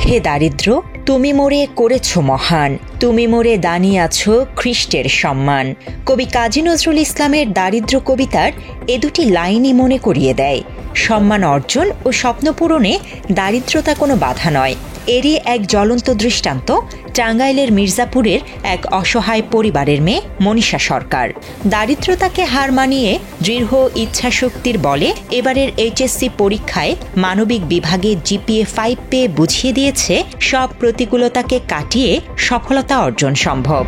হে দারিদ্র, তুমি মোরে করেছ মহান, তুমি মোরে দানিয়াছ খ্রিস্টের সম্মান। কবি কাজী নজরুল ইসলামের দারিদ্র কবিতার এ দুটি লাইনই মনে করিয়ে দেয় সম্মান অর্জন ও স্বপ্ন পূরণে দারিদ্রতা কোনো বাধা নয়। এরই এক জ্বলন্ত দৃষ্টান্ত টাঙ্গাইলের মির্জাপুরের এক অসহায় পরিবারের মেয়ে মনীষা সরকার। দারিদ্রতাকে হার মানিয়ে দৃঢ় ইচ্ছাশক্তির বলে এবারের এইচএসসি পরীক্ষায় মানবিক বিভাগে জিপিএ 5 পেয়ে বুঝিয়ে দিয়েছে সব প্রতিকূলতাকে কাটিয়ে সফলতা অর্জন সম্ভব।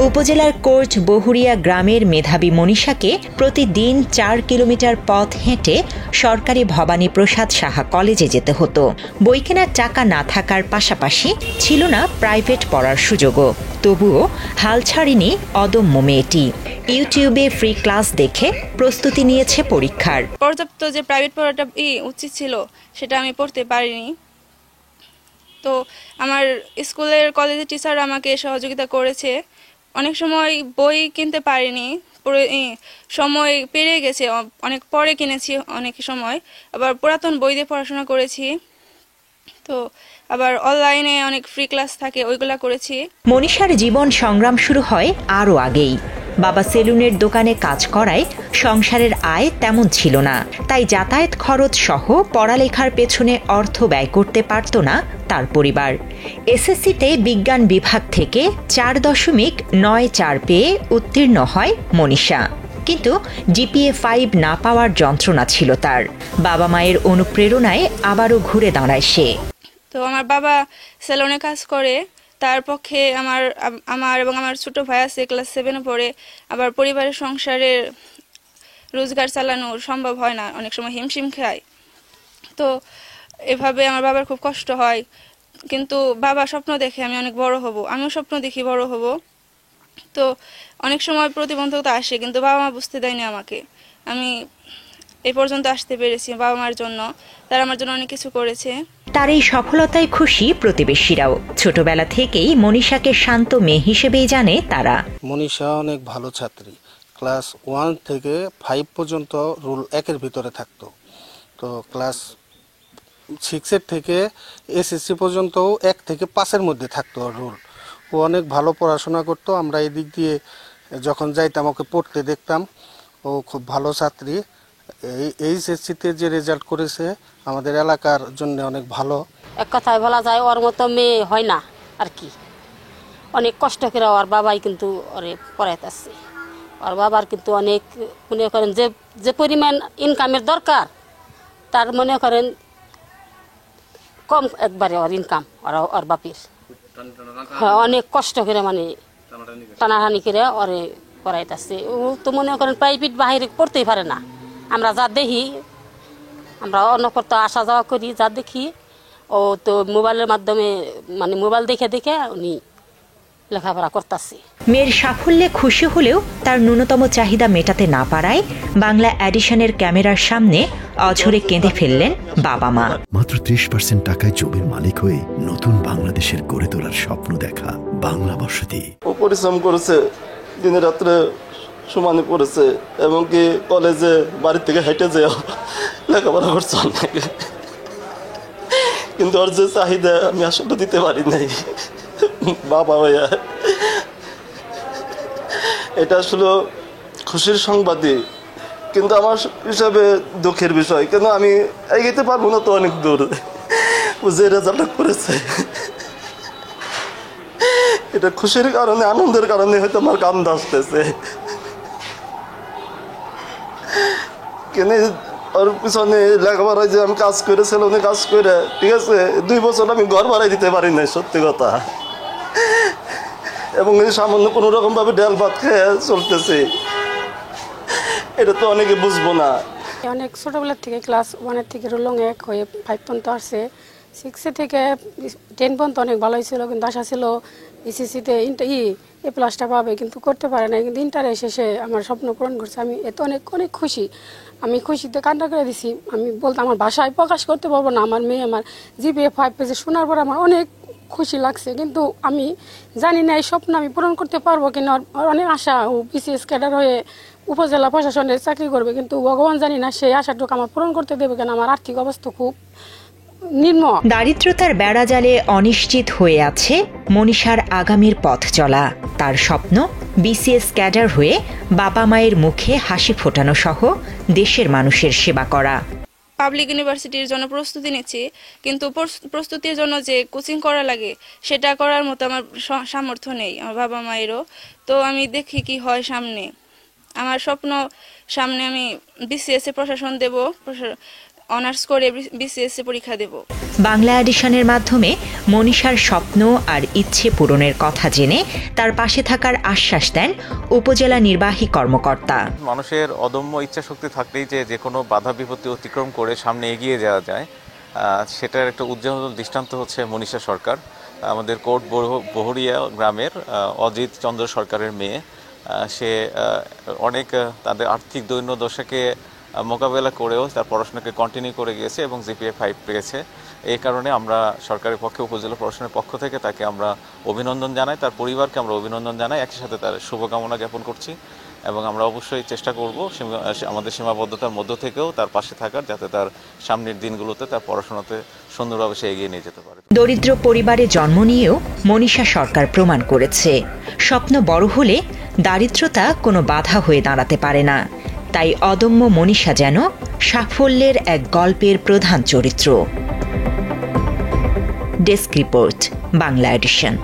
উপজেলার কোর্ট বহুরিয়া গ্রামের মেধাবী মনীষাকে প্রতিদিন 4 কিলোমিটার পথ হেঁটে সরকারি ভবানী প্রসাদ সাহা কলেজে যেতে হতো। বই কেনার টাকা না থাকার পাশাপাশি ছিল না প্রাইভেট পড়ার সুযোগও। তবুও হাল ছাড়েনি অদম্য মেয়েটি। ইউটিউবে ফ্রি ক্লাস দেখে প্রস্তুতি নিয়েছে পরীক্ষার। পর্যাপ্ত যে প্রাইভেট পড়াটা উচিত ছিল সেটা আমি পড়তে পারিনি। তো আমার স্কুলের কলেজের টিচার আমাকে সহযোগিতা করেছে। অনেক সময় বই কিনতে পারিনি, সময় পেরিয়ে গেছে, অনেক পরে কিনেছি অনেক সময়। আবার পুরাতন বই দিয়ে পড়াশোনা করেছি। তো আবার অনলাইনে অনেক ফ্রি ক্লাস থাকে, ওইগুলা করেছি। মনীষার জীবন সংগ্রাম শুরু হয় আরও আগেই। বাবা সেলুনের দোকানে কাজ করায় সংসারের আয় তেমন ছিল না, তাই যাতায়াত খরচ সহ পড়ালেখার পেছনে অর্থ ব্যয় করতে পারত না তার পরিবার। এসএসসিতে বিজ্ঞান বিভাগ থেকে 4.94 পেয়ে উত্তীর্ণ হয় মনীষা। কিন্তু জিপিএ 5 না পাওয়ার যন্ত্রণা ছিল তার। বাবা মায়ের অনুপ্রেরণায় আবারও ঘুরে দাঁড়ায় সে। তো আমার বাবা সেলুনে কাজ করে, তার পক্ষে আমার এবং আমার ছোট ভাই আছে ক্লাস 7-এ পড়ে। আবার পরিবারের সংসারের রোজগার চালানো সম্ভব হয় না, অনেক সময় হিমশিম খায়। তো এভাবে আমার বাবার খুব কষ্ট হয়। কিন্তু বাবা স্বপ্ন দেখে আমি অনেক বড় হব, আমিও স্বপ্ন দেখি বড় হব। তো অনেক সময় প্রতিবন্ধকতা আসে, কিন্তু বাবা মা বুঝতে দেয়নি আমাকে। আমি এই পর্যন্ত আসতে পেরেছি বাবা মার জন্য, তারা আমার জন্য অনেক কিছু করেছে। তার এই সফলতায় খুশি প্রতিবেশীরাও। ছোটবেলা থেকেই মনীষাকে শান্ত মেয়ে হিসেবেই জানে তারা। মনীষা অনেক ভালো ছাত্রী। ক্লাস 1 থেকে 5 পর্যন্ত রুল 1-এর ভিতরে থাকতো। তো ক্লাস 6-এর থেকে এসএসসি পর্যন্ত 1 থেকে 5-এর মধ্যে থাকতো রুল। ও অনেক ভালো পড়াশোনা করতো। আমরা এই দিক দিয়ে যখন যাইতাম ওকে পড়তে দেখতাম। ও খুব ভালো ছাত্রী। এই এইচএসসিতে যে রেজাল্ট করেছে আমাদের এলাকার জন্য অনেক ভালো। এক কথায় বলা যায় ওর মতো মেয়ে হয় না আর কি। অনেক কষ্ট করে ওর বাবাই কিন্তু ওরে পড়াইতেছে। ওর বাবার কিন্তু অনেক মনে করেন যে পরিমাণ ইনকামের দরকার তার মনে করেন কম একবারে ওর ইনকাম ওর বাপের। অনেক কষ্ট করে মানে টানাটানি করে ওরে পড়াইতেছে। ও তো মনে করেন প্রাইভেট বাহিরে পড়তেই পারে না। আমরা যা দেখি, আমরা অন্য করতে আসা যাওয়া করি, যা দেখি ও তো মোবাইলের মাধ্যমে মানে মোবাইল দেখে দেখে উনি লেখাপড়া করতেছে। মেয়ের সাফল্যে খুশি হলেও তার ন্যূনতম চাহিদা মেটাতে না পারায় বাংলা এডিশনের ক্যামেরার সামনে অঝরে কেঁদে ফেললেন বাবা মা। মাত্র 30% টাকায় জমির মালিক হয়ে নতুন বাংলাদেশের গড়ে তোলার স্বপ্ন দেখা বাংলা বসতি। ও পরিশ্রম করেছে, দিনে রাত্রে সমানে পড়েছে, এবং কি কলেজে বাড়ি থেকে হেঁটে যেও লেখাপড়া করছে অনেক। কিন্তু ওর যে চাহিদা আমি আসলে দিতে পারি নাই বাবা ভাইয়া। এটা আসলে খুশির সংবাদই, কিন্তু আমার হিসাবে দুঃখের বিষয়। কেন আমি এগিয়ে পারবো না তো অনেক দূর। যে রেজাল্ট করেছে এটা খুশির কারণে, আনন্দের কারণে হয়তো আমার কান্না আসতেছে। কেন ওর পিছনে লেখাপড়ায় যে আমি কাজ করেছিল, অনেক কাজ করে, ঠিক আছে, 2 বছর আমি ঘর ভাড়াই দিতে পারি নাই, সত্যি কথা। এবং এই সামান্য কোনো রকম ভাবে ডাল ভাত খেয়ে চলতেছে, এটা তো অনেকে বুঝবো না। অনেক ছোটবেলার থেকে ক্লাস 1-এর থেকে রুলং 1 হয়ে 5 পর্যন্ত আসছে। 6 থেকে 10 পর্যন্ত অনেক ভালোই ছিল, কিন্তু আশা ছিল এসএসসিতে এ প্লাসটা পাবে, কিন্তু করতে পারে না। কিন্তু ইন্টারে শেষে আমার স্বপ্ন পূরণ করছে। আমি এত অনেক অনেক খুশি। আমি খুশিতে কান্না করে দিছি। আমি বলতে আমার ভাষায় প্রকাশ করতে পারবো না। আমার মেয়ে আমার জিপিএ 5 পেয়েছে শোনার পর আমার অনেক খুশি লাগছে, কিন্তু আমি জানি না এই স্বপ্ন আমি পূরণ করতে পারবো কিনা। অনেক আশা, ও বিসিএস ক্যাডার হয়ে উপজেলা প্রশাসনের চাকরি করবে, কিন্তু ভগবান জানি না সেই আশাটুকু আমার পূরণ করতে দেবে কেন। আমার আর্থিক অবস্থা খুব নিম্ন। দারিদ্রতার বেড়াজালে অনিশ্চিত হয়ে আছে মনীষার আগামীর পথ চলা। তার স্বপ্ন বিসিএস ক্যাডার হয়ে বাবা মায়ের মুখে হাসি ফোটানো সহ দেশের মানুষের সেবা করা। পাবলিক ইউনিভার্সিটির জন্য প্রস্তুতি নিচ্ছি, কিন্তু প্রস্তুতির জন্য যে কোচিং করা লাগে সেটা করার মতো আমার সামর্থ্য নেই, আমার বাবা মায়েরও। তো আমি দেখি কি হয় সামনে। আমার স্বপ্ন সামনে আমি বিসিএস এ প্রশাসন দেব, অনার্স করে বিসিএস এ পরীক্ষা দেব। বাংলা এডিশনের মাধ্যমে মনীষার স্বপ্ন আর ইচ্ছে পূরণের কথা জেনে তার পাশে থাকার আশ্বাস দেন উপজেলা নির্বাহী কর্মকর্তা। মানুষের অদম্য ইচ্ছা শক্তি থাকলেই যে কোনো বাধা বিপত্তি অতিক্রম করে সামনে এগিয়ে যাওয়া যায়, সেটার একটা উজ্জ্বল দৃষ্টান্ত হচ্ছে মনীষা সরকার, আমাদের কোট বহরিয়া গ্রামের অজিত চন্দ্র সরকারের মেয়ে। সে অনেক তাদের আর্থিক দৈন্যদশাকে মোকাবেলা করেও তার পড়াশোনাকে কন্টিনিউ করে গিয়েছে এবং জিপিএ 5 পেয়েছে। এই কারণে আমরা সরকারের পক্ষে উপজেলা প্রশাসনের পক্ষ থেকে তাকে আমরা অভিনন্দন জানাই, তার পরিবারকে আমরা অভিনন্দন জানাই, একই সাথে তার শুভকামনা জ্ঞাপন করছি এবং আমরা অবশ্যই চেষ্টা করব আমাদের সীমাবদ্ধতার মধ্য থেকেও তার পাশে থাকার, যাতে তার সামনের দিনগুলোতে তার পড়াশোনাতে সুন্দরভাবে সে এগিয়ে নিয়ে যেতে পারে। দরিদ্র পরিবারে জন্ম নিয়েও মনীষা সরকার প্রমাণ করেছে স্বপ্ন বড় হলে দারিদ্রতা কোনো বাধা হয়ে দাঁড়াতে পারে না। তাই অদম্য মনীষা যেন সাফল্যের এক গল্পের প্রধান চরিত্র। Desk report, Bangla addition.